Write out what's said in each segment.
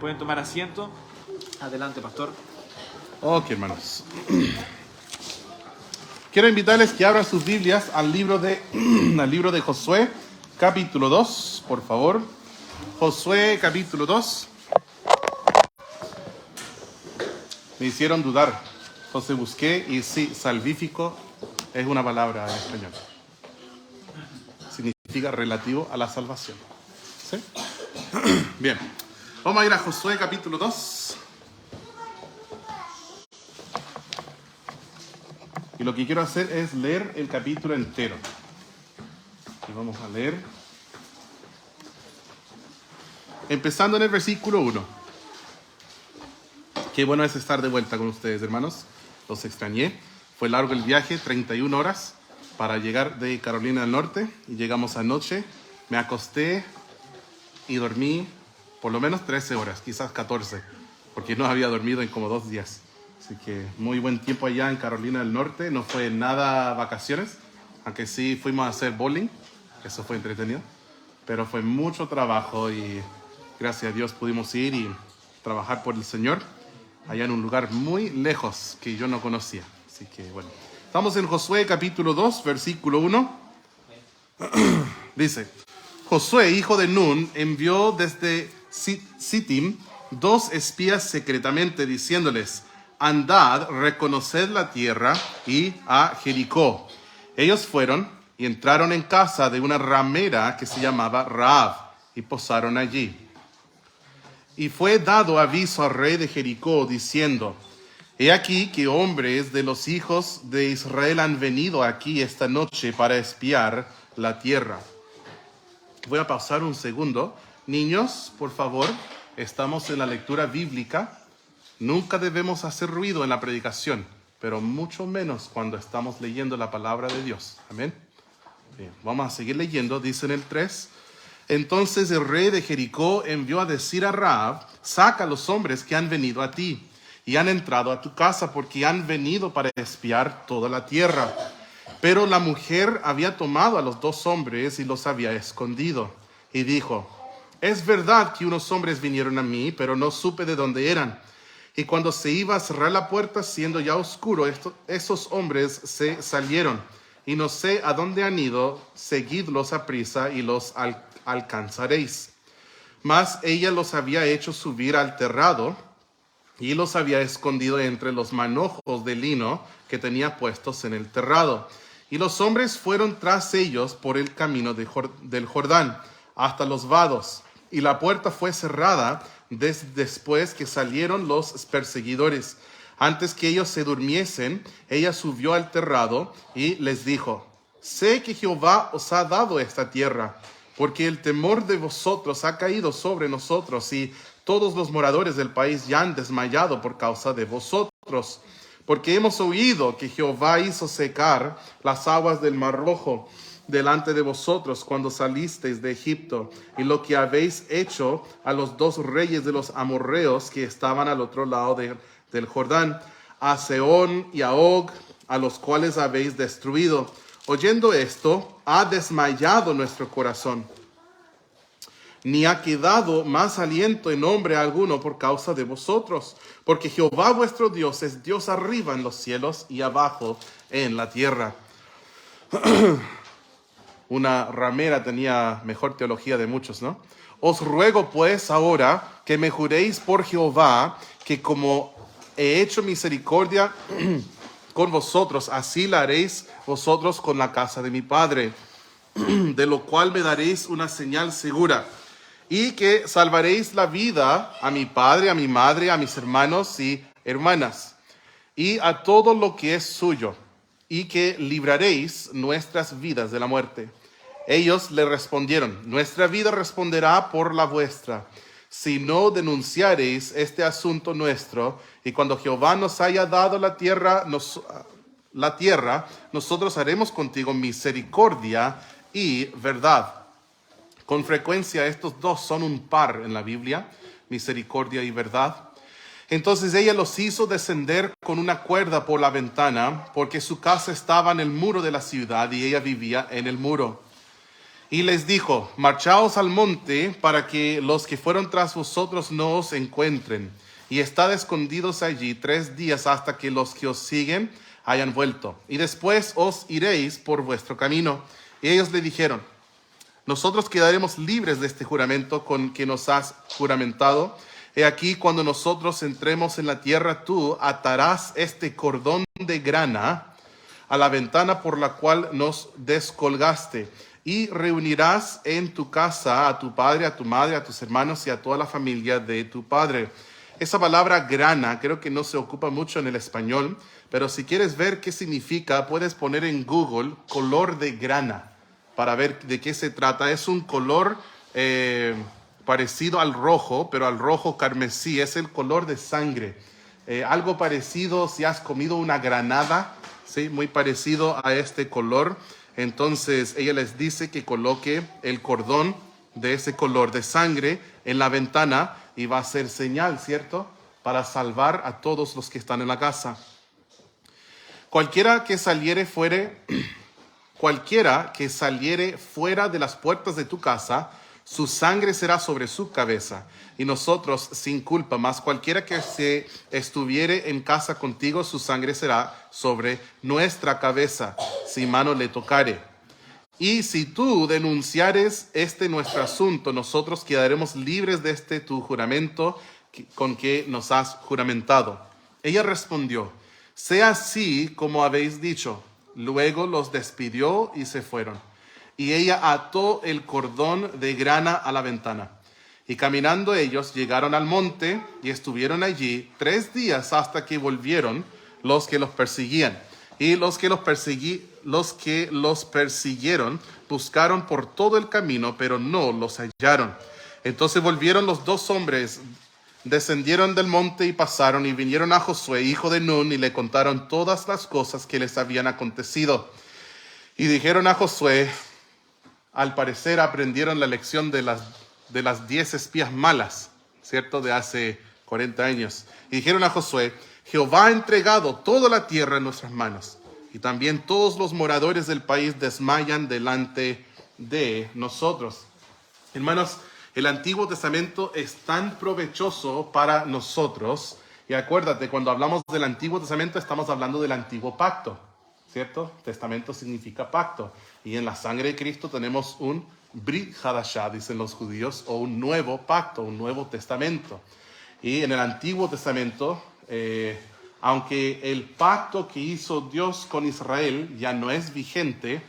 pueden tomar asiento. Adelante, pastor. Ok, hermanos. Quiero invitarles que abran sus Biblias al libro de Josué, capítulo 2, por favor. Josué, capítulo 2. Me hicieron dudar. Entonces busqué y sí, salvífico es una palabra en español. Significa relativo a la salvación. ¿Sí? Bien. Vamos a ir a Josué, capítulo 2. Y lo que quiero hacer es leer el capítulo entero. Y vamos a leer. Empezando en el versículo 1. Qué bueno es estar de vuelta con ustedes, hermanos. Los extrañé. Fue largo el viaje, 31 horas para llegar de Carolina del Norte. Y llegamos anoche. Me acosté y dormí por lo menos 13 horas, quizás 14. Porque no había dormido en como 2 días. Así que muy buen tiempo allá en Carolina del Norte. No fue nada vacaciones, aunque sí fuimos a hacer bowling. Eso fue entretenido. Pero fue mucho trabajo y gracias a Dios pudimos ir y trabajar por el Señor allá en un lugar muy lejos que yo no conocía. Así que bueno. Estamos en Josué capítulo 2, versículo 1. Dice: Josué, hijo de Nun, envió desde Sittim 2 espías secretamente diciéndoles: andad, reconoced la tierra y a Jericó. Ellos fueron y entraron en casa de una ramera que se llamaba Raab y posaron allí. Y fue dado aviso al rey de Jericó diciendo: he aquí que hombres de los hijos de Israel han venido aquí esta noche para espiar la tierra. Voy a pausar un segundo. Niños, por favor, estamos en la lectura bíblica. Nunca debemos hacer ruido en la predicación, pero mucho menos cuando estamos leyendo la palabra de Dios. Amén. Bien, vamos a seguir leyendo. Dice en el 3: entonces el rey de Jericó envió a decir a Raab: saca a los hombres que han venido a ti y han entrado a tu casa, porque han venido para espiar toda la tierra. Pero la mujer había tomado a los 2 hombres y los había escondido. Y dijo: es verdad que unos hombres vinieron a mí, pero no supe de dónde eran. Y cuando se iba a cerrar la puerta, siendo ya oscuro, esos hombres se salieron. Y no sé a dónde han ido. Seguidlos a prisa y los alcanzaréis. Mas ella los había hecho subir al terrado y los había escondido entre los manojos de lino que tenía puestos en el terrado. Y los hombres fueron tras ellos por el camino del Jordán hasta los vados. Y la puerta fue cerrada después que salieron los perseguidores. Antes que ellos se durmiesen, ella subió al terrado y les dijo: sé que Jehová os ha dado esta tierra, porque el temor de vosotros ha caído sobre nosotros, y todos los moradores del país ya han desmayado por causa de vosotros. Porque hemos oído que Jehová hizo secar las aguas del Mar Rojo delante de vosotros cuando salisteis de Egipto, y lo que habéis hecho a los 2 reyes de los amorreos que estaban al otro lado del Jordán, a Sehón y a Og, a los cuales habéis destruido. Oyendo esto, ha desmayado nuestro corazón, ni ha quedado más aliento en hombre alguno por causa de vosotros, porque Jehová vuestro Dios es Dios arriba en los cielos y abajo en la tierra. Una ramera tenía mejor teología de muchos, ¿no? Os ruego pues ahora que me juréis por Jehová, que como he hecho misericordia con vosotros, así la haréis vosotros con la casa de mi padre, de lo cual me daréis una señal segura, y que salvaréis la vida a mi padre, a mi madre, a mis hermanos y hermanas, y a todo lo que es suyo, y que libraréis nuestras vidas de la muerte. Ellos le respondieron: nuestra vida responderá por la vuestra, si no denunciareis este asunto nuestro, y cuando Jehová nos haya dado la tierra, nosotros haremos contigo misericordia y verdad. Con frecuencia estos 2 son un par en la Biblia, misericordia y verdad. Entonces ella los hizo descender con una cuerda por la ventana, porque su casa estaba en el muro de la ciudad y ella vivía en el muro. Y les dijo, marchaos al monte para que los que fueron tras vosotros no os encuentren. Y estad escondidos allí 3 días hasta que los que os siguen hayan vuelto. Y después os iréis por vuestro camino. Y ellos le dijeron, nosotros quedaremos libres de este juramento con que nos has juramentado. He aquí, cuando nosotros entremos en la tierra, tú atarás este cordón de grana a la ventana por la cual nos descolgaste, y reunirás en tu casa a tu padre, a tu madre, a tus hermanos y a toda la familia de tu padre. Esa palabra grana creo que no se ocupa mucho en el español, pero si quieres ver qué significa, puedes poner en Google color de grana para ver de qué se trata. Es un color parecido al rojo, pero al rojo carmesí. Es el color de sangre. Algo parecido si has comido una granada, ¿sí? Muy parecido a este color. Entonces ella les dice que coloque el cordón de ese color de sangre en la ventana y va a ser señal, ¿cierto? Para salvar a todos los que están en la casa. Cualquiera que saliere fuera de las puertas de tu casa, su sangre será sobre su cabeza, y nosotros sin culpa, mas cualquiera que se estuviere en casa contigo, su sangre será sobre nuestra cabeza, si mano le tocare. Y si tú denunciares nuestro asunto, nosotros quedaremos libres de tu juramento con que nos has juramentado. Ella respondió, sea así como habéis dicho. Luego los despidió y se fueron. Y ella ató el cordón de grana a la ventana. Y caminando ellos llegaron al monte y estuvieron allí 3 días hasta que volvieron los que los perseguían. Y los que los persiguieron buscaron por todo el camino, pero no los hallaron. Entonces volvieron los 2 hombres, descendieron del monte y pasaron y vinieron a Josué, hijo de Nun, y le contaron todas las cosas que les habían acontecido. Y dijeron a Josué, al parecer aprendieron la lección de las 10 espías malas, ¿cierto? De hace 40 años. Y dijeron a Josué, Jehová ha entregado toda la tierra en nuestras manos, y también todos los moradores del país desmayan delante de nosotros. Hermanos, el Antiguo Testamento es tan provechoso para nosotros. Y acuérdate, cuando hablamos del Antiguo Testamento, estamos hablando del Antiguo Pacto, ¿cierto? Testamento significa pacto. Y en la sangre de Cristo tenemos un Brit Hadashah, dicen los judíos, o un nuevo pacto, un nuevo testamento. Y en el Antiguo Testamento, aunque el pacto que hizo Dios con Israel ya no es vigente,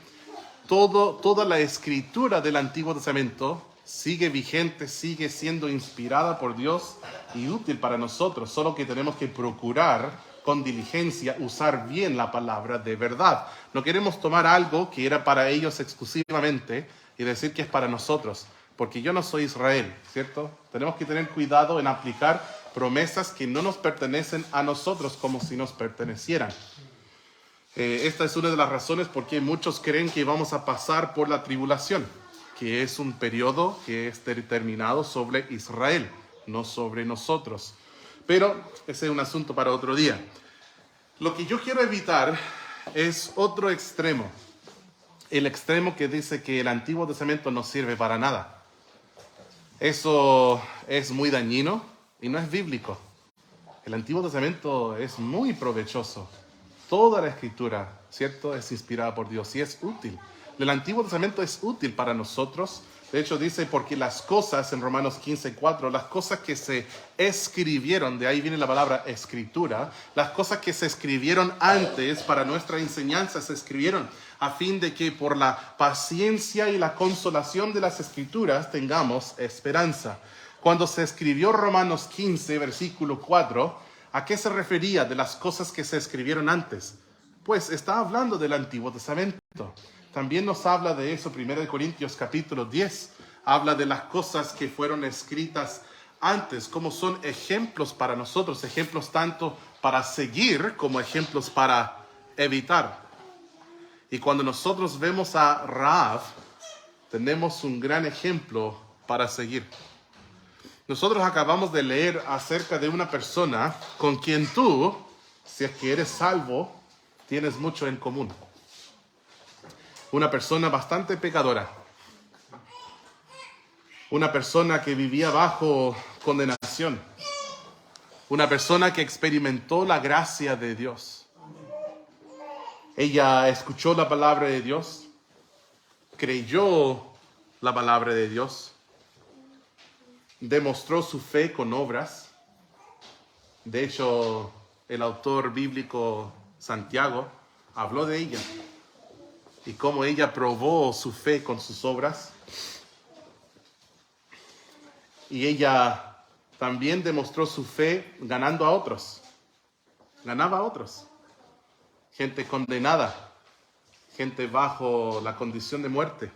toda la escritura del Antiguo Testamento sigue vigente, sigue siendo inspirada por Dios y útil para nosotros, solo que tenemos que procurar con diligencia usar bien la palabra de verdad. No queremos tomar algo que era para ellos exclusivamente y decir que es para nosotros, porque yo no soy Israel, ¿cierto? Tenemos que tener cuidado en aplicar promesas que no nos pertenecen a nosotros como si nos pertenecieran. Esta es una de las razones por qué muchos creen que vamos a pasar por la tribulación, que es un periodo que es determinado sobre Israel, no sobre nosotros. Pero ese es un asunto para otro día. Lo que yo quiero evitar es otro extremo. El extremo que dice que el Antiguo Testamento no sirve para nada. Eso es muy dañino y no es bíblico. El Antiguo Testamento es muy provechoso. Toda la Escritura, ¿cierto?, es inspirada por Dios y es útil. El Antiguo Testamento es útil para nosotros. De hecho dice, porque las cosas, en Romanos 15:4, las cosas que se escribieron, de ahí viene la palabra escritura, las cosas que se escribieron antes para nuestra enseñanza se escribieron a fin de que por la paciencia y la consolación de las escrituras tengamos esperanza. Cuando se escribió Romanos 15, versículo 4, ¿a qué se refería de las cosas que se escribieron antes? Pues está hablando del Antiguo Testamento. También nos habla de eso 1 Corintios capítulo 10. Habla de las cosas que fueron escritas antes, como son ejemplos para nosotros, ejemplos tanto para seguir como ejemplos para evitar. Y cuando nosotros vemos a Rahab, tenemos un gran ejemplo para seguir. Nosotros acabamos de leer acerca de una persona con quien tú, si es que eres salvo, tienes mucho en común. Una persona bastante pecadora, una persona que vivía bajo condenación, una persona que experimentó la gracia de Dios. Ella escuchó la palabra de Dios, creyó la palabra de Dios, demostró su fe con obras. De hecho, el autor bíblico Santiago habló de ella y cómo ella probó su fe con sus obras. Y ella también demostró su fe ganando a otros. Ganaba a otros. Gente condenada, gente bajo la condición de muerte.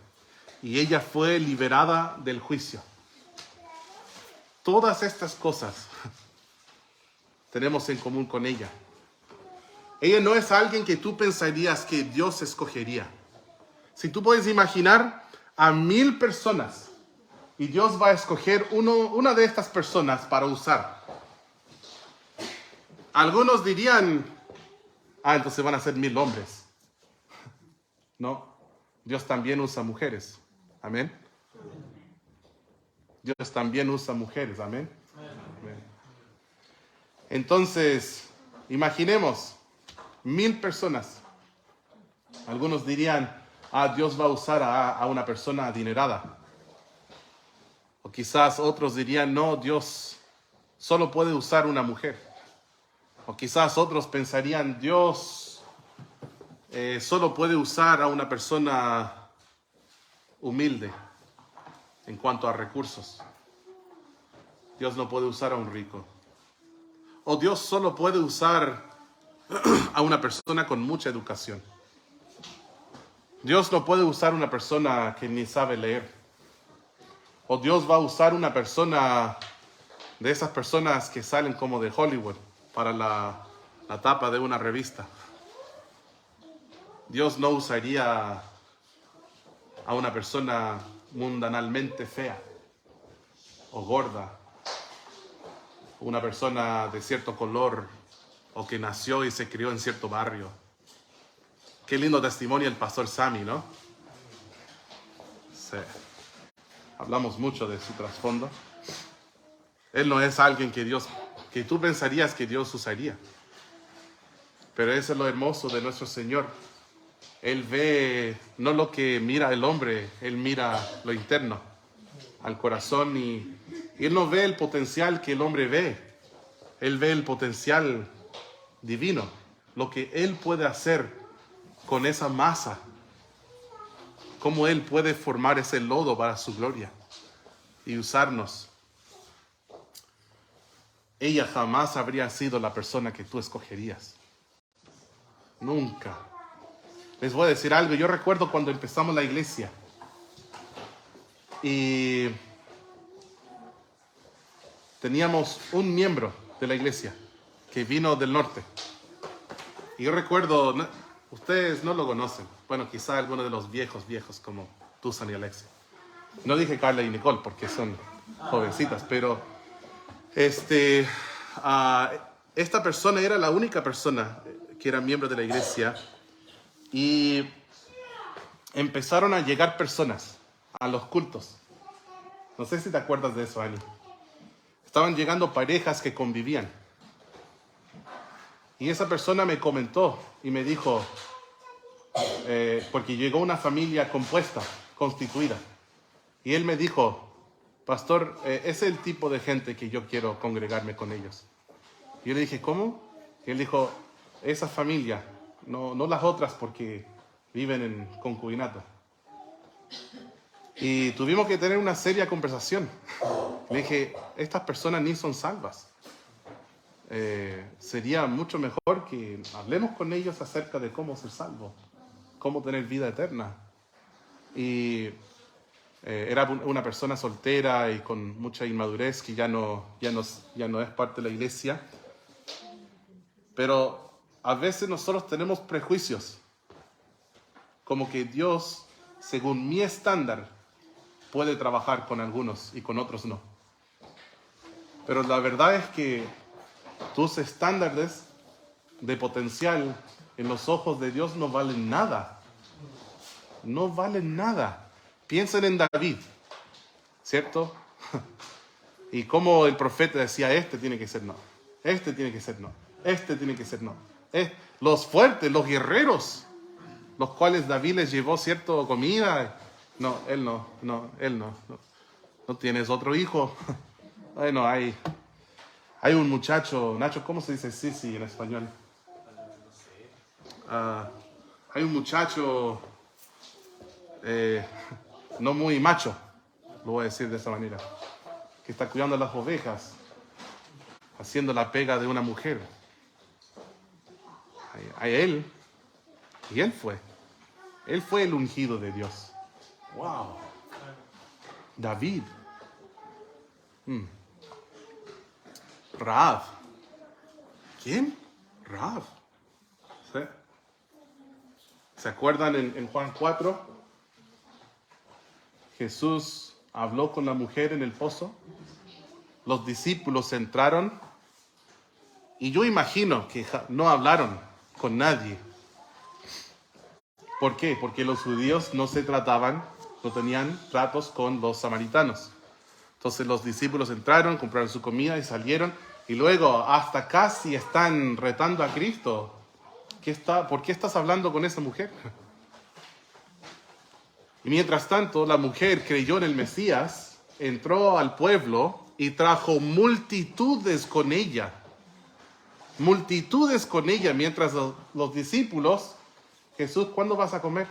Y ella fue liberada del juicio. Todas estas cosas tenemos en común con ella. Ella no es alguien que tú pensarías que Dios escogería. Si tú puedes imaginar a 1000 personas y Dios va a escoger una de estas personas para usar. Algunos dirían, entonces van a ser 1000 hombres. No, Dios también usa mujeres. Amén. Dios también usa mujeres. Amén. Amén. Entonces, imaginemos 1000 personas. Algunos dirían, Dios va a usar a una persona adinerada. O quizás otros dirían, no, Dios solo puede usar una mujer. O quizás otros pensarían, Dios solo puede usar a una persona humilde en cuanto a recursos. Dios no puede usar a un rico. O Dios solo puede usar a una persona con mucha educación. Dios no puede usar a una persona que ni sabe leer. O Dios va a usar una persona de esas personas que salen como de Hollywood para la tapa de una revista. Dios no usaría a una persona mundanalmente fea o gorda, una persona de cierto color o que nació y se crió en cierto barrio. Qué lindo testimonio el pastor Sammy, ¿no? Sí. Hablamos mucho de su trasfondo. Él no es alguien que tú pensarías que Dios usaría. Pero eso es lo hermoso de nuestro Señor. Él ve no lo que mira el hombre, Él mira lo interno, al corazón, y Él no ve el potencial que el hombre ve. Él ve el potencial divino, lo que Él puede hacer con esa masa, cómo Él puede formar ese lodo para su gloria y usarnos. Ella jamás habría sido la persona que tú escogerías. Nunca. Les voy a decir algo. Yo recuerdo cuando empezamos la iglesia y teníamos un miembro de la iglesia que vino del norte. Y yo recuerdo, ustedes no lo conocen. Bueno, quizá algunos de los viejos como Tusan y Alexia. No dije Carla y Nicole porque son jovencitas, pero esta persona era la única persona que era miembro de la iglesia. Y empezaron a llegar personas a los cultos. No sé si te acuerdas de eso, Ani. Estaban llegando parejas que convivían. Y esa persona me comentó y me dijo, porque llegó una familia compuesta, constituida. Y él me dijo, pastor, es el tipo de gente que yo quiero congregarme con ellos. Y yo le dije, ¿cómo? Y él dijo, esa familia. No las otras porque viven en concubinato. Y tuvimos que tener una seria conversación. Le dije, estas personas ni son salvas. Sería mucho mejor que hablemos con ellos acerca de cómo ser salvo, cómo tener vida eterna. Y era una persona soltera y con mucha inmadurez que ya no es parte de la iglesia. Pero a veces nosotros tenemos prejuicios, como que Dios, según mi estándar, puede trabajar con algunos y con otros no. Pero la verdad es que tus estándares de potencial en los ojos de Dios no valen nada. No valen nada. Piensen en David. ¿cierto? Y como el profeta decía, este tiene que ser no, este tiene que ser no, este tiene que ser no. Los fuertes, los guerreros, los cuales David les llevó, ¿cierto? Comida. No, él no. No tienes otro hijo. Bueno, hay un muchacho, Nacho, ¿cómo se dice sí en español? Hay un muchacho no muy macho, lo voy a decir de esa manera, que está cuidando a las ovejas, haciendo la pega de una mujer. A él, y él fue el ungido de Dios. Wow. David. Raab. ¿Quién? Raab. ¿Sí? ¿Se acuerdan en Juan 4? Jesús habló con la mujer en el pozo. Los discípulos entraron. Y yo imagino que no hablaron con nadie. ¿Por qué? Porque los judíos no tenían tratos con los samaritanos. Entonces los discípulos entraron, compraron su comida y salieron. Y luego hasta casi están retando a Cristo. ¿Por qué estás hablando con esa mujer? Y mientras tanto, la mujer creyó en el Mesías, entró al pueblo y trajo multitudes con ella. Multitudes con ella, mientras los discípulos, Jesús, ¿cuándo vas a comer?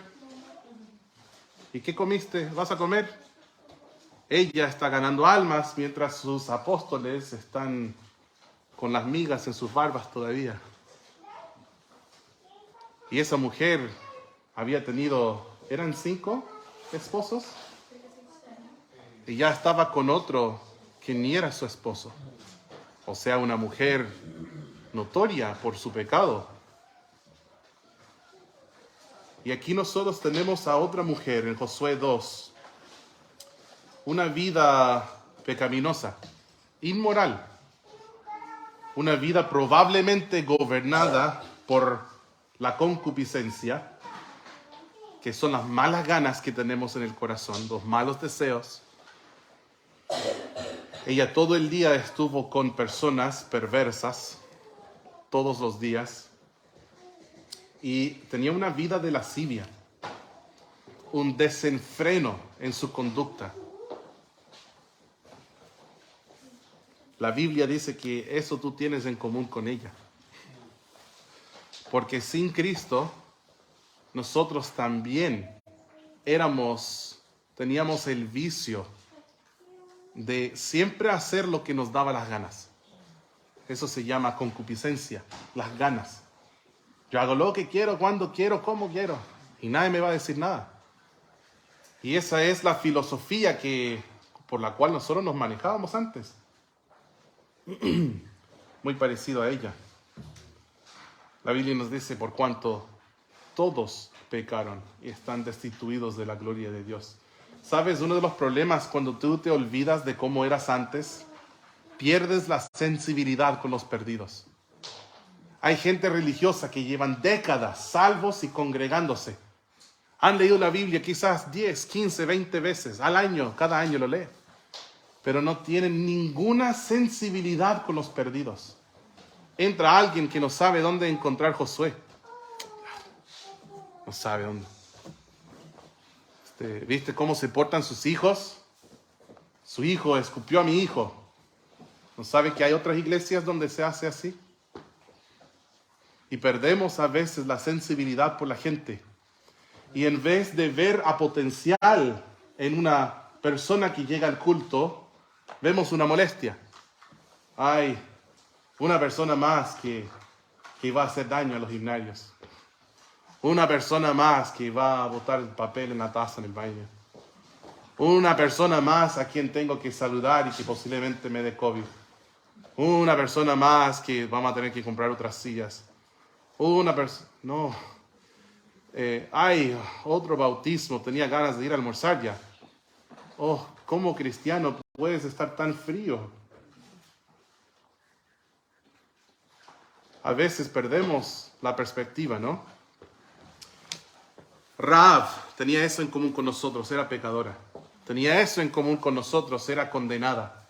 ¿Y qué comiste? ¿Vas a comer? Ella está ganando almas, mientras sus apóstoles están con las migas en sus barbas todavía. Y esa mujer había tenido, ¿eran 5 esposos? Y ya estaba con otro que ni era su esposo. O sea, una mujer notoria por su pecado. Y aquí nosotros tenemos a otra mujer en Josué 2. Una vida pecaminosa, inmoral. Una vida probablemente gobernada por la concupiscencia, que son las malas ganas que tenemos en el corazón, los malos deseos. Ella todo el día estuvo con personas perversas, todos los días, y tenía una vida de lascivia, un desenfreno en su conducta. La Biblia dice que eso tú tienes en común con ella. Porque sin Cristo, nosotros también teníamos el vicio de siempre hacer lo que nos daba las ganas. Eso se llama concupiscencia, las ganas. Yo hago lo que quiero, cuando quiero, como quiero, y nadie me va a decir nada. Y esa es la filosofía por la cual nosotros nos manejábamos antes. Muy parecido a ella. La Biblia nos dice, por cuanto todos pecaron y están destituidos de la gloria de Dios. ¿Sabes? Uno de los problemas cuando tú te olvidas de cómo eras antes, pierdes la sensibilidad con los perdidos. Hay gente religiosa que llevan décadas salvos y congregándose. Han leído la Biblia quizás 10, 15, 20 veces al año, cada año lo lee. Pero no tienen ninguna sensibilidad con los perdidos. Entra alguien que no sabe dónde encontrar Josué. No sabe dónde. ¿Viste cómo se portan sus hijos? Su hijo escupió a mi hijo. ¿No sabe que hay otras iglesias donde se hace así? Y perdemos a veces la sensibilidad por la gente. Y en vez de ver a potencial en una persona que llega al culto, vemos una molestia. Hay una persona más que va a hacer daño a los gimnasios. Una persona más que va a botar el papel en la taza en el baño. Una persona más a quien tengo que saludar y que posiblemente me dé COVID. Una persona más que vamos a tener que comprar otras sillas. No. Hay otro bautismo, tenía ganas de ir a almorzar ya. Oh, ¿cómo cristiano puedes estar tan frío? A veces perdemos la perspectiva, ¿no? Raab tenía eso en común con nosotros, era pecadora. tenía eso en común con nosotros, era condenada.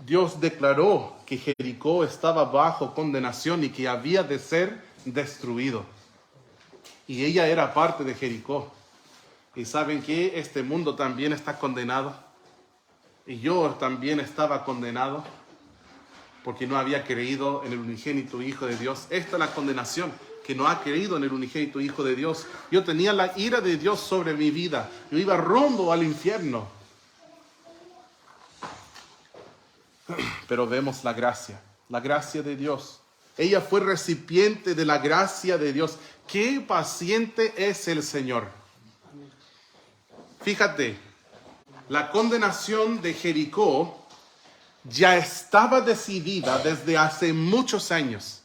Dios declaró que Jericó estaba bajo condenación y que había de ser destruido. Y ella era parte de Jericó. Y ¿saben qué? Este mundo también está condenado. Y yo también estaba condenado porque no había creído en el unigénito Hijo de Dios. Esta es la condenación, que no ha creído en el unigénito Hijo de Dios. Yo tenía la ira de Dios sobre mi vida. Yo iba rumbo al infierno. Pero vemos la gracia de Dios. Ella fue recipiente de la gracia de Dios. ¡Qué paciente es el Señor! Fíjate, la condenación de Jericó ya estaba decidida desde hace muchos años.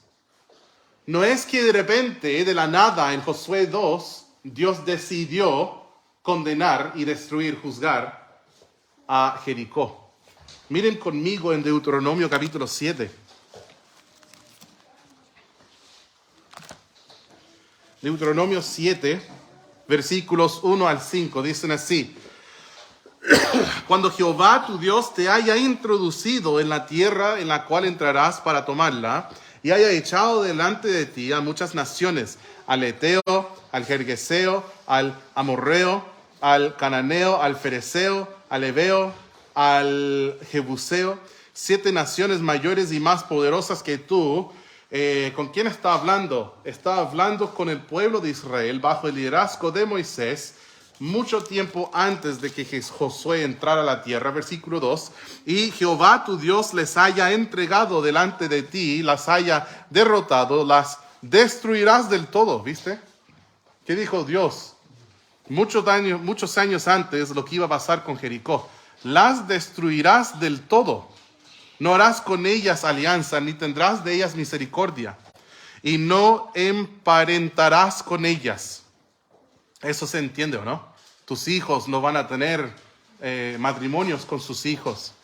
No es que de repente, de la nada, en Josué 2, Dios decidió condenar y destruir, juzgar a Jericó. Miren conmigo en Deuteronomio capítulo 7. Deuteronomio 7, versículos 1 al 5, dicen así: Cuando Jehová tu Dios te haya introducido en la tierra en la cual entrarás para tomarla, y haya echado delante de ti a muchas naciones, al Eteo, al Gergeseo, al Amorreo, al Cananeo, al Fereceo, al Heveo, al Jebuseo, 7 naciones mayores y más poderosas que tú. ¿Con quién está hablando? Está hablando con el pueblo de Israel bajo el liderazgo de Moisés, mucho tiempo antes de que Josué entrara a la tierra. Versículo 2: y Jehová tu Dios les haya entregado delante de ti, las haya derrotado, las destruirás del todo. ¿Viste? ¿Qué dijo Dios? Muchos años antes, lo que iba a pasar con Jericó. Las destruirás del todo. No harás con ellas alianza, ni tendrás de ellas misericordia, y no emparentarás con ellas. Eso se entiende, ¿o no? Tus hijos no van a tener matrimonios con sus hijos.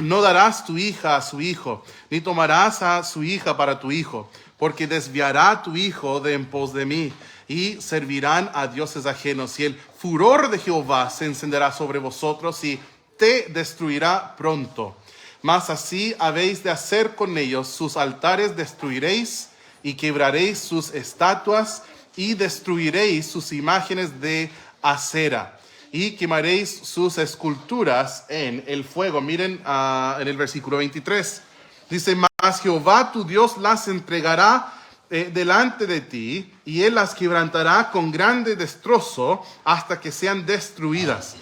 No darás tu hija a su hijo, ni tomarás a su hija para tu hijo, porque desviará tu hijo de en pos de mí, y servirán a dioses ajenos, y el furor de Jehová se encenderá sobre vosotros, y te destruirá pronto. Mas así habéis de hacer con ellos: sus altares destruiréis, y quebraréis sus estatuas, y destruiréis sus imágenes de acera, y quemaréis sus esculturas en el fuego. Miren en el versículo 23. Dice: mas Jehová tu Dios las entregará delante de ti, y él las quebrantará con grande destrozo hasta que sean destruidas.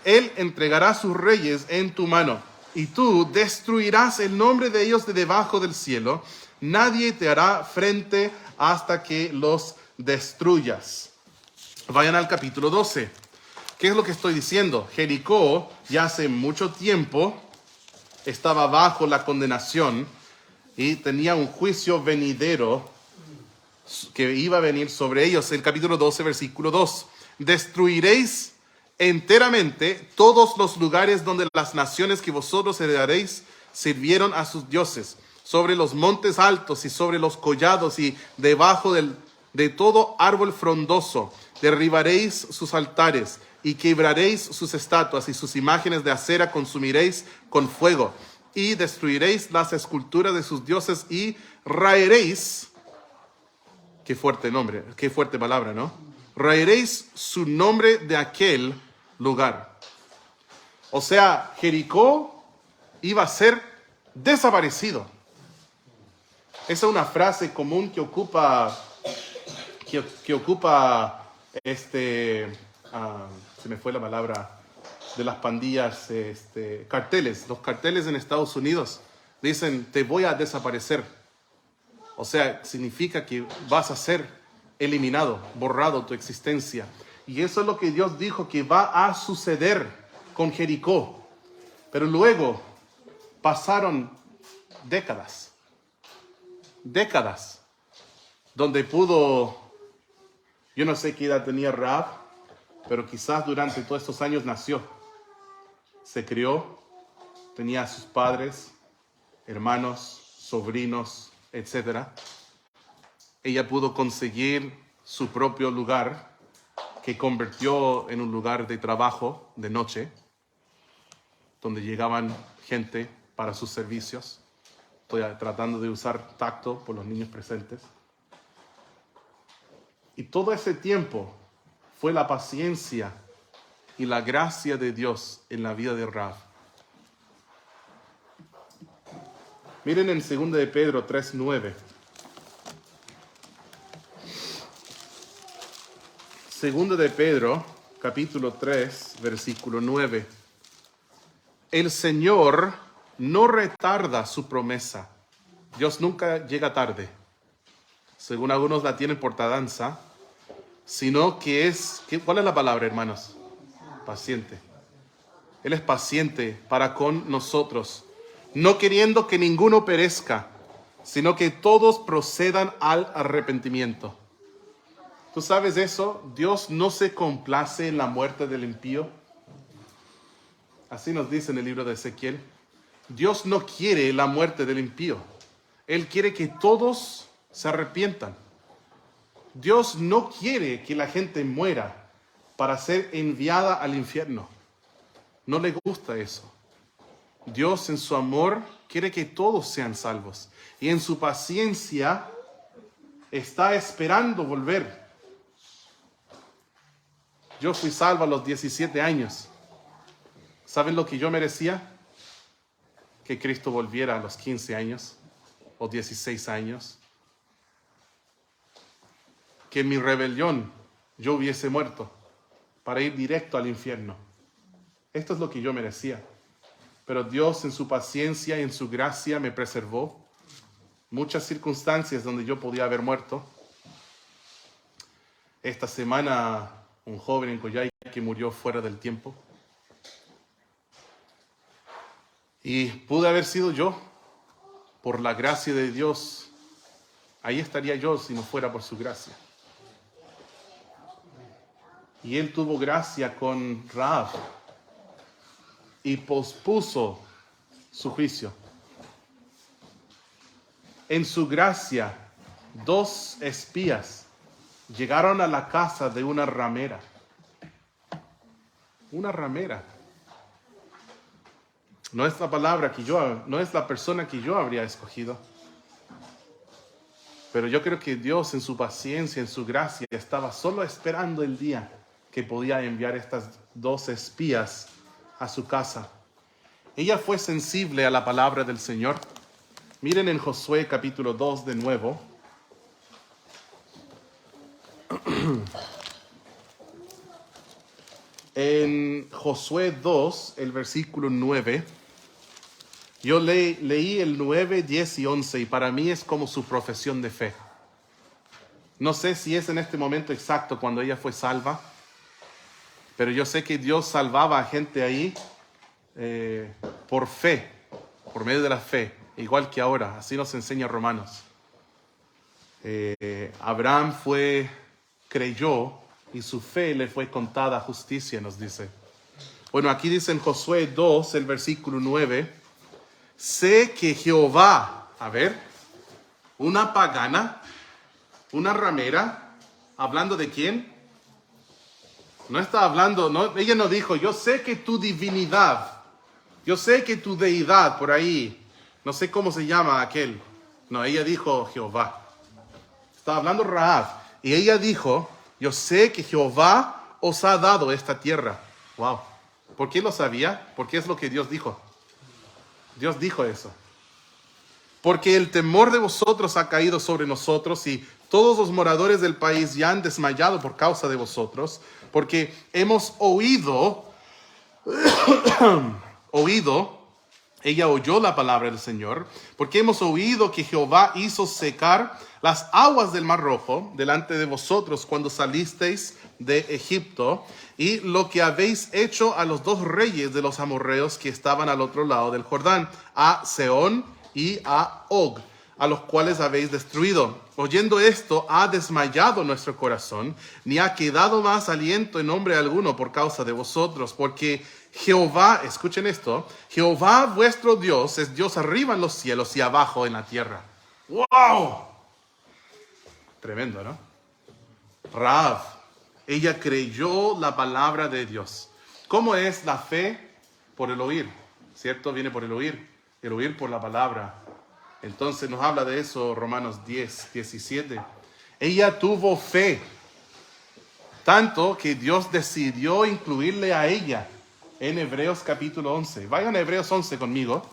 Él entregará sus reyes en tu mano, y tú destruirás el nombre de ellos de debajo del cielo. Nadie te hará frente hasta que los destruyas. Vayan al capítulo 12. ¿Qué es lo que estoy diciendo? Jericó ya hace mucho tiempo estaba bajo la condenación y tenía un juicio venidero que iba a venir sobre ellos. El capítulo 12, versículo 2. Destruiréis enteramente todos los lugares donde las naciones que vosotros heredaréis sirvieron a sus dioses, sobre los montes altos y sobre los collados y debajo de todo árbol frondoso. Derribaréis sus altares y quebraréis sus estatuas, y sus imágenes de acera consumiréis con fuego, y destruiréis las esculturas de sus dioses, y raeréis, qué fuerte nombre, qué fuerte palabra, ¿no? Raeréis su nombre de aquel lugar. O sea, Jericó iba a ser desaparecido. Esa es una frase común que ocupa se me fue la palabra, de las pandillas, carteles. Los carteles en Estados Unidos dicen: te voy a desaparecer. O sea, significa que vas a ser eliminado, borrado tu existencia. Y eso es lo que Dios dijo que va a suceder con Jericó. Pero luego pasaron décadas, donde pudo, yo no sé qué edad tenía Rahab, pero quizás durante todos estos años nació, se crió, tenía a sus padres, hermanos, sobrinos, etc. Ella pudo conseguir su propio lugar, que que convirtió en un lugar de trabajo de noche, donde llegaban gente para sus servicios. Estoy tratando de usar tacto por los niños presentes. Y todo ese tiempo fue la paciencia y la gracia de Dios en la vida de Rahab. Miren en 2 de Pedro 3:9. 2 de Pedro, capítulo 3, versículo 9. El Señor no retarda su promesa. Dios nunca llega tarde, según algunos la tienen por tardanza, sino que es, ¿cuál es la palabra, hermanos? Paciente. Él es paciente para con nosotros, no queriendo que ninguno perezca, sino que todos procedan al arrepentimiento. ¿Tú sabes eso? Dios no se complace en la muerte del impío. Así nos dice en el libro de Ezequiel. Dios no quiere la muerte del impío. Él quiere que todos se arrepientan. Dios no quiere que la gente muera para ser enviada al infierno. No le gusta eso. Dios en su amor quiere que todos sean salvos. Y en su paciencia está esperando volver. Yo fui salvo a los 17 años. ¿Saben lo que yo merecía? Que Cristo volviera a los 15 años o 16 años. Que en mi rebelión yo hubiese muerto para ir directo al infierno. Esto es lo que yo merecía. Pero Dios en su paciencia y en su gracia me preservó. Muchas circunstancias donde yo podía haber muerto. Esta semana un joven en Coyhaique murió fuera del tiempo. Y pude haber sido yo, por la gracia de Dios. Ahí estaría yo si no fuera por su gracia. Y él tuvo gracia con Rahab y pospuso su juicio. En su gracia, 2 espías llegaron a la casa de una ramera. Una ramera. No es la palabra no es la persona que yo habría escogido. Pero yo creo que Dios en su paciencia, en su gracia, estaba solo esperando el día que podía enviar estas 2 espías a su casa. Ella fue sensible a la palabra del Señor. Miren en Josué capítulo 2 de nuevo. En Josué 2, el versículo 9. Yo leí el 9, 10 y 11 y para mí es como su profesión de fe. No sé si es en este momento exacto cuando ella fue salva, pero yo sé que Dios salvaba a gente ahí por fe, por medio de la fe, igual que ahora, así nos enseña Romanos. Abraham creyó y su fe le fue contada justicia, nos dice. Bueno, aquí dice en Josué 2, el versículo 9, sé que Jehová, una pagana, una ramera, ¿hablando de quién? No está hablando, ella no dijo, yo sé que tu divinidad, yo sé que tu deidad, por ahí, no sé cómo se llama aquel. No, ella dijo Jehová. Estaba hablando Rahab, y ella dijo, yo sé que Jehová os ha dado esta tierra. Wow. ¿Por qué lo sabía? Porque es lo que Dios dijo. Dios dijo eso. Porque el temor de vosotros ha caído sobre nosotros y todos los moradores del país ya han desmayado por causa de vosotros, porque hemos oído, ella oyó la palabra del Señor, porque hemos oído que Jehová hizo secar las aguas del Mar Rojo delante de vosotros cuando salisteis de Egipto, y lo que habéis hecho a los 2 reyes de los amorreos que estaban al otro lado del Jordán, a Sehón y a Og, a los cuales habéis destruido. Oyendo esto, ha desmayado nuestro corazón, ni ha quedado más aliento en hombre alguno por causa de vosotros, porque Jehová, escuchen esto, Jehová vuestro Dios es Dios arriba en los cielos y abajo en la tierra. ¡Wow! Tremendo, ¿no? Rahab Ella creyó la palabra de Dios. ¿Cómo es la fe? Por el oír, ¿cierto? Viene por el oír por la palabra. Entonces nos habla de eso Romanos 10, 17. Ella tuvo fe, tanto que Dios decidió incluirle a ella en Hebreos capítulo 11. Vayan a Hebreos 11 conmigo.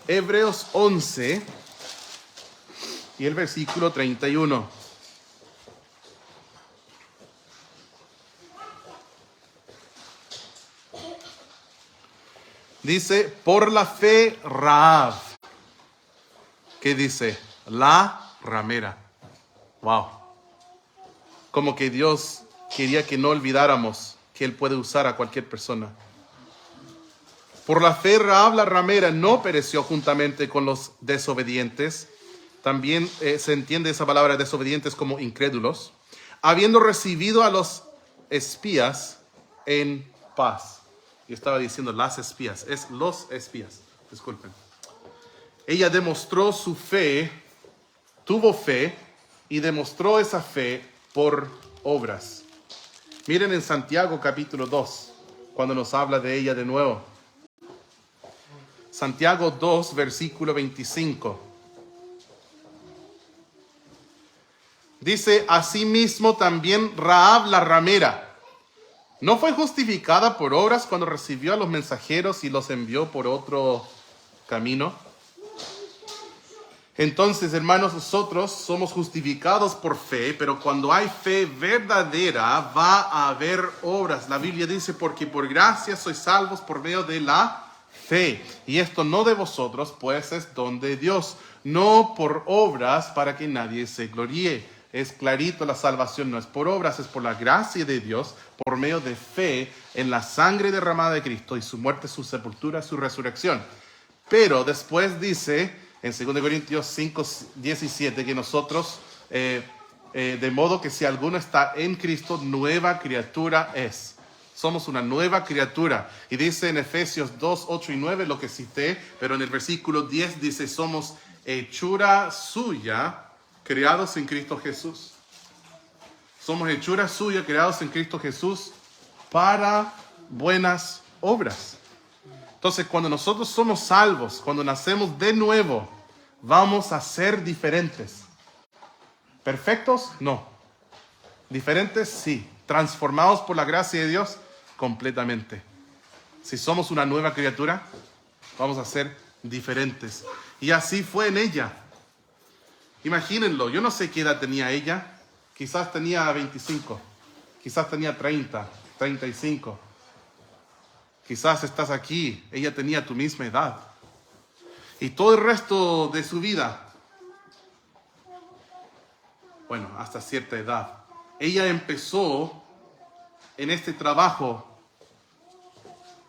Hebreos 11 y el versículo 31. Dice, por la fe Rahab. ¿Qué dice? La ramera. Wow. Como que Dios quería que no olvidáramos que Él puede usar a cualquier persona. Por la fe Rahab la ramera no pereció juntamente con los desobedientes. También se entiende esa palabra desobedientes como incrédulos. Habiendo recibido a los espías en paz. Yo estaba diciendo las espías, es los espías, disculpen. Ella demostró su fe, tuvo fe y demostró esa fe por obras. Miren en Santiago capítulo 2, cuando nos habla de ella de nuevo. Santiago 2, versículo 25. Dice, asimismo también Rahab la ramera no fue justificada por obras cuando recibió a los mensajeros y los envió por otro camino. Entonces, hermanos, nosotros somos justificados por fe, pero cuando hay fe verdadera va a haber obras. La Biblia dice, porque por gracia sois salvos por medio de la fe. Y esto no de vosotros, pues es don de Dios, no por obras para que nadie se gloríe. Es clarito, la salvación no es por obras, es por la gracia de Dios, por medio de fe en la sangre derramada de Cristo y su muerte, su sepultura, su resurrección. Pero después dice en 2 Corintios 5, 17 que nosotros, de modo que si alguno está en Cristo, nueva criatura es. Somos una nueva criatura. Y dice en Efesios 2, 8 y 9 lo que cité, pero en el versículo 10 dice, somos hechura suya, creados en Cristo Jesús. Somos hechura suya, creados en Cristo Jesús para buenas obras. Entonces, cuando nosotros somos salvos, cuando nacemos de nuevo, vamos a ser diferentes. ¿Perfectos? No. ¿Diferentes? Sí. ¿Transformados por la gracia de Dios? Completamente. Si somos una nueva criatura, vamos a ser diferentes. Y así fue en ella. Imagínenlo, yo no sé qué edad tenía ella, quizás tenía 25, quizás tenía 30, 35, quizás estás aquí, ella tenía tu misma edad. Y todo el resto de su vida, bueno, hasta cierta edad, ella empezó en este trabajo.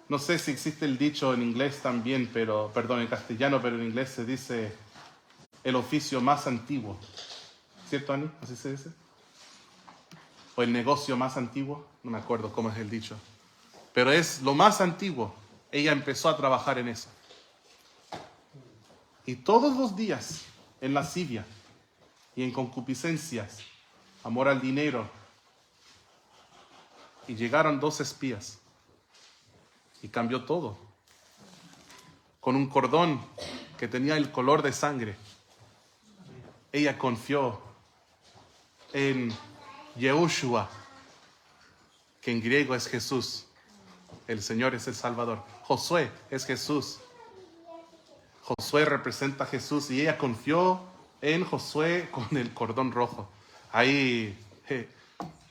No sé si existe el dicho en inglés también, en castellano, pero en inglés se dice el oficio más antiguo. ¿Cierto, Ani? ¿Así se dice? O el negocio más antiguo. No me acuerdo cómo es el dicho. Pero es lo más antiguo. Ella empezó a trabajar en eso. Y todos los días, en lascivia y en concupiscencias, amor al dinero. Y llegaron 2 espías. Y cambió todo. Con un cordón que tenía el color de sangre. Ella confió en Yahushua, que en griego es Jesús. El Señor es el Salvador. Josué es Jesús. Josué representa a Jesús y ella confió en Josué con el cordón rojo. Ahí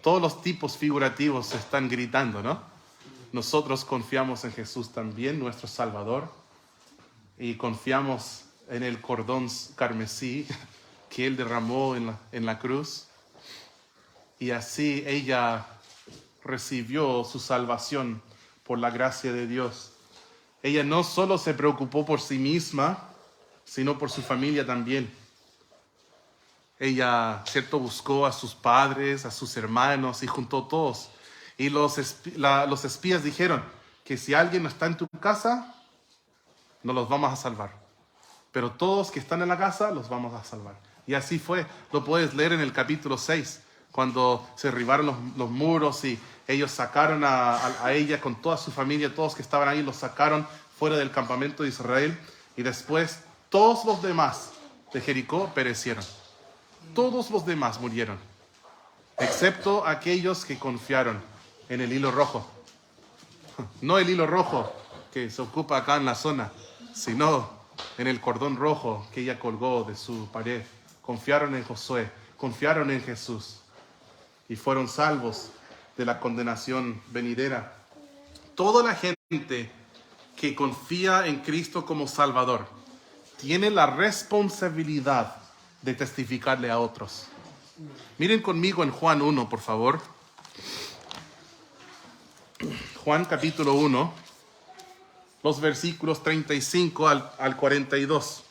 todos los tipos figurativos están gritando, ¿no? Nosotros confiamos en Jesús también, nuestro Salvador, y confiamos en el cordón carmesí que Él derramó en la cruz. Y así ella recibió su salvación por la gracia de Dios. Ella no solo se preocupó por sí misma, sino por su familia también. Ella, ¿cierto?, buscó a sus padres, a sus hermanos y juntó todos. Y los espías dijeron que si alguien no está en tu casa, no los vamos a salvar. Pero todos que están en la casa, los vamos a salvar. Y así fue. Lo puedes leer en el capítulo 6, cuando se derribaron los muros y ellos sacaron a ella con toda su familia, todos que estaban ahí, los sacaron fuera del campamento de Israel. Y después todos los demás de Jericó perecieron. Todos los demás murieron, excepto aquellos que confiaron en el hilo rojo. No el hilo rojo que se ocupa acá en la zona, sino en el cordón rojo que ella colgó de su pared. Confiaron en Josué, confiaron en Jesús y fueron salvos de la condenación venidera. Toda la gente que confía en Cristo como Salvador tiene la responsabilidad de testificarle a otros. Miren conmigo en Juan 1, por favor. Juan capítulo 1, los versículos 35 al 42.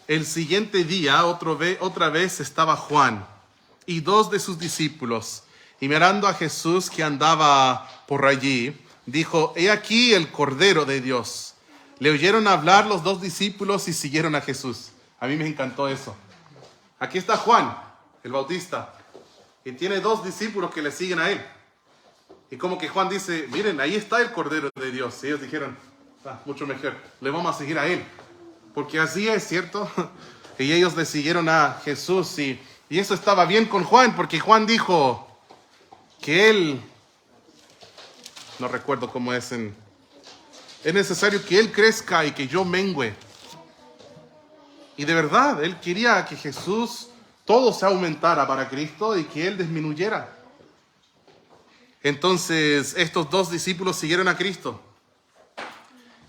El siguiente día, otra vez estaba Juan y 2 de sus discípulos, y mirando a Jesús que andaba por allí, dijo: He aquí el Cordero de Dios. Le oyeron hablar los 2 discípulos y siguieron a Jesús. A mí me encantó eso. Aquí está Juan, el Bautista, y tiene 2 discípulos que le siguen a él. Y como que Juan dice: miren, ahí está el Cordero de Dios. Y ellos dijeron: mucho mejor, le vamos a seguir a él. Porque así es, ¿cierto? Y ellos le siguieron a Jesús. Y eso estaba bien con Juan, porque Juan dijo que él, no recuerdo cómo es necesario que él crezca y que yo mengüe. Y de verdad, él quería que Jesús todo se aumentara para Cristo y que él disminuyera. Entonces estos 2 discípulos siguieron a Cristo.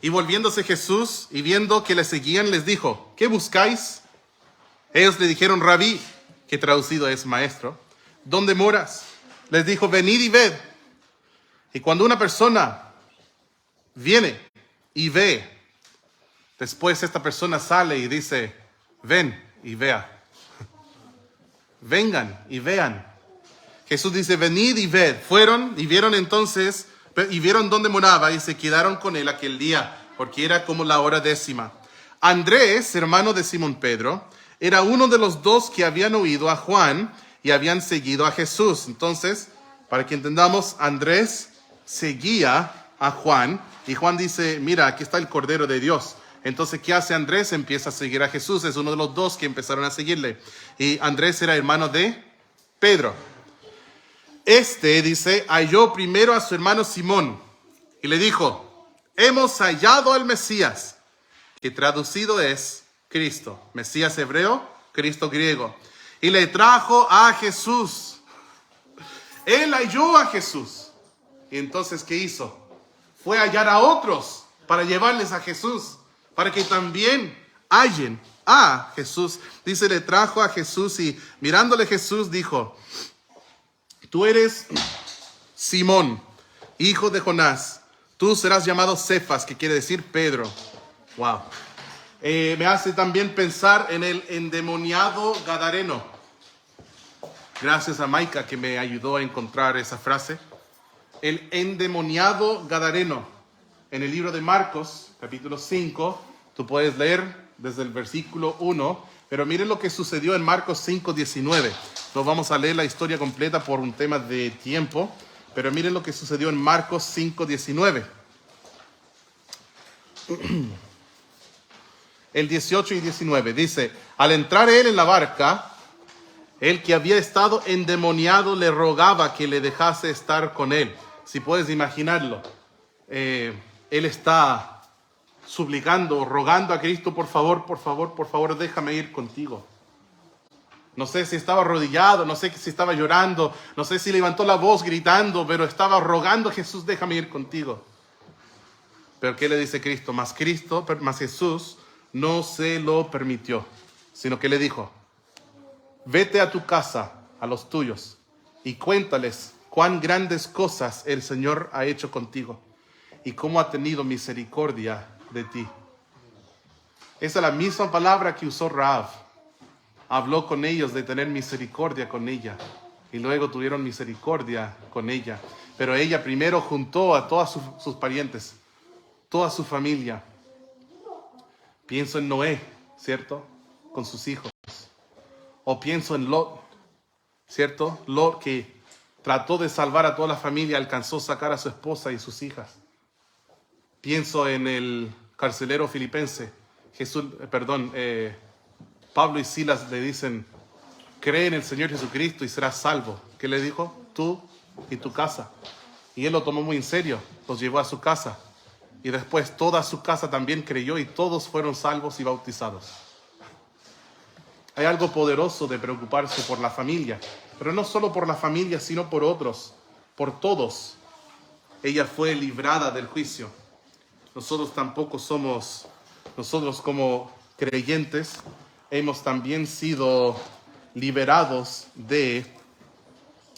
Y volviéndose Jesús y viendo que le seguían, les dijo: ¿qué buscáis? Ellos le dijeron: Rabí, que traducido es maestro, ¿dónde moras? Les dijo: venid y ved. Y cuando una persona viene y ve, después esta persona sale y dice: ven y vea. Vengan y vean. Jesús dice: venid y ved. Fueron y vieron entonces, y vieron dónde moraba, y se quedaron con él aquel día, porque era como la hora 10. Andrés, hermano de Simón Pedro, era uno de los 2 que habían oído a Juan y habían seguido a Jesús. Entonces, para que entendamos, Andrés seguía a Juan, y Juan dice: mira, aquí está el Cordero de Dios. Entonces, ¿qué hace Andrés? Empieza a seguir a Jesús. Es uno de los 2 que empezaron a seguirle. Y Andrés era hermano de Pedro. Dice, halló primero a su hermano Simón y le dijo: hemos hallado al Mesías, que traducido es Cristo. Mesías hebreo, Cristo griego. Y le trajo a Jesús. Él halló a Jesús. Y entonces, ¿qué hizo? Fue a hallar a otros para llevarles a Jesús, para que también hallen a Jesús. Dice, le trajo a Jesús y mirándole Jesús dijo: tú eres Simón, hijo de Jonás. Tú serás llamado Cefas, que quiere decir Pedro. Wow. Me hace también pensar en el endemoniado gadareno. Gracias a Maika que me ayudó a encontrar esa frase. El endemoniado gadareno. En el libro de Marcos, capítulo 5, tú puedes leer desde el versículo 1. Pero miren lo que sucedió en Marcos 5:19. No vamos a leer la historia completa por un tema de tiempo, pero miren lo que sucedió en Marcos 5:19. El 18 y 19 dice: al entrar él en la barca, el que había estado endemoniado le rogaba que le dejase estar con él. Si puedes imaginarlo, él está suplicando, rogando a Cristo: por favor, déjame ir contigo. No sé si estaba arrodillado, no sé si estaba llorando, no sé si levantó la voz gritando, pero estaba rogando a Jesús: déjame ir contigo. Pero ¿qué le dice Cristo? Mas Jesús no se lo permitió, sino que le dijo: vete a tu casa, a los tuyos, y cuéntales cuán grandes cosas el Señor ha hecho contigo y cómo ha tenido misericordia de ti. Esa es la misma palabra que usó Rahab. Habló con ellos de tener misericordia con ella, y luego tuvieron misericordia con ella. Pero ella primero juntó a todos sus parientes, toda su familia. Pienso en Noé, ¿cierto? Con sus hijos. O pienso en Lot, ¿cierto? Lot, que trató de salvar a toda la familia, alcanzó a sacar a su esposa y sus hijas. Pienso en el carcelero filipense. Pablo y Silas le dicen, cree en el Señor Jesucristo y serás salvo. ¿Qué le dijo? Tú y tu casa. Y él lo tomó muy en serio, los llevó a su casa. Y después toda su casa también creyó y todos fueron salvos y bautizados. Hay algo poderoso de preocuparse por la familia, pero no solo por la familia, sino por otros, por todos. Ella fue librada del juicio. Nosotros como creyentes, hemos también sido liberados de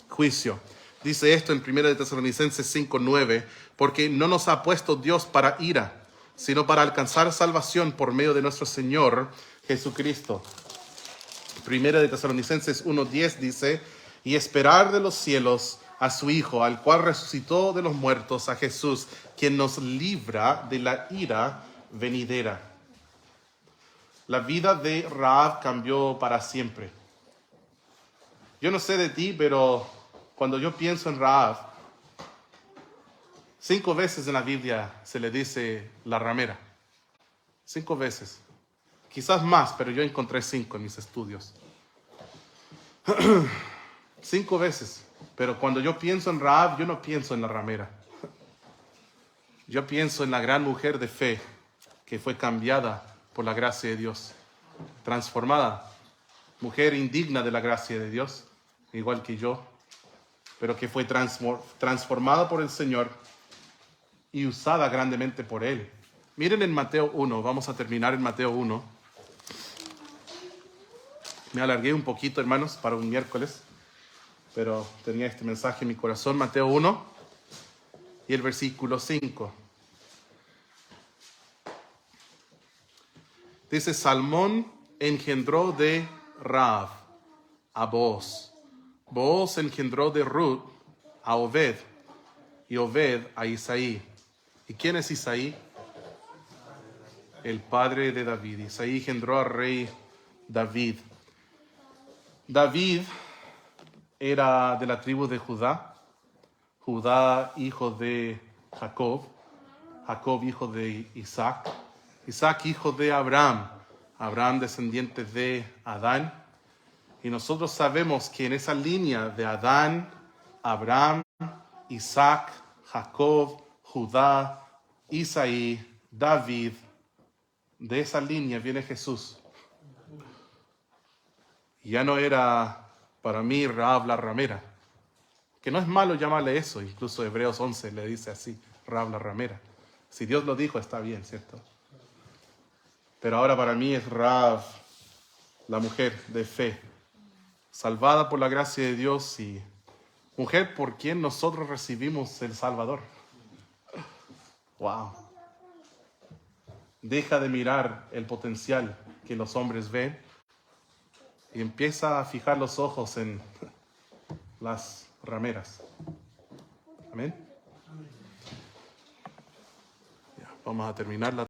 juicio. Dice esto en 1 Tesalonicenses 5:9, porque no nos ha puesto Dios para ira, sino para alcanzar salvación por medio de nuestro Señor Jesucristo. 1 Tesalonicenses 1:10 dice, y esperar de los cielos a su Hijo, al cual resucitó de los muertos, a Jesús, quien nos libra de la ira venidera. La vida de Rahab cambió para siempre. Yo no sé de ti, pero cuando yo pienso en Rahab, 5 veces en la Biblia se le dice la ramera. 5 veces. Quizás más, pero yo encontré 5 en mis estudios. 5 veces. Pero cuando yo pienso en Rahab, yo no pienso en la ramera. Yo pienso en la gran mujer de fe que fue cambiada por la gracia de Dios. Transformada. Mujer indigna de la gracia de Dios, igual que yo, pero que fue transformada por el Señor y usada grandemente por Él. Miren en Mateo 1, vamos a terminar en Mateo 1. Me alargué un poquito, hermanos, para un miércoles, pero tenía este mensaje en mi corazón. Mateo 1 y el versículo 5. Dice, Salmón engendró de Rahab a Booz. Booz engendró de Ruth a Obed, y Obed a Isaí. ¿Y quién es Isaí? El padre de David. Isaí engendró al rey David. David era de la tribu de Judá. Judá, hijo de Jacob. Jacob, hijo de Isaac. Isaac, hijo de Abraham. Abraham, descendiente de Adán. Y nosotros sabemos que en esa línea de Adán, Abraham, Isaac, Jacob, Judá, Isaí, David, de esa línea viene Jesús. Y ya no era para mí Rahab la ramera, que no es malo llamarle eso, incluso Hebreos 11 le dice así, Rahab la ramera. Si Dios lo dijo, está bien, ¿cierto? Pero ahora para mí es Rahab, la mujer de fe, salvada por la gracia de Dios y mujer por quien nosotros recibimos el Salvador. Wow. Deja de mirar el potencial que los hombres ven y empieza a fijar los ojos en las rameras. Amén. Ya, vamos a terminar la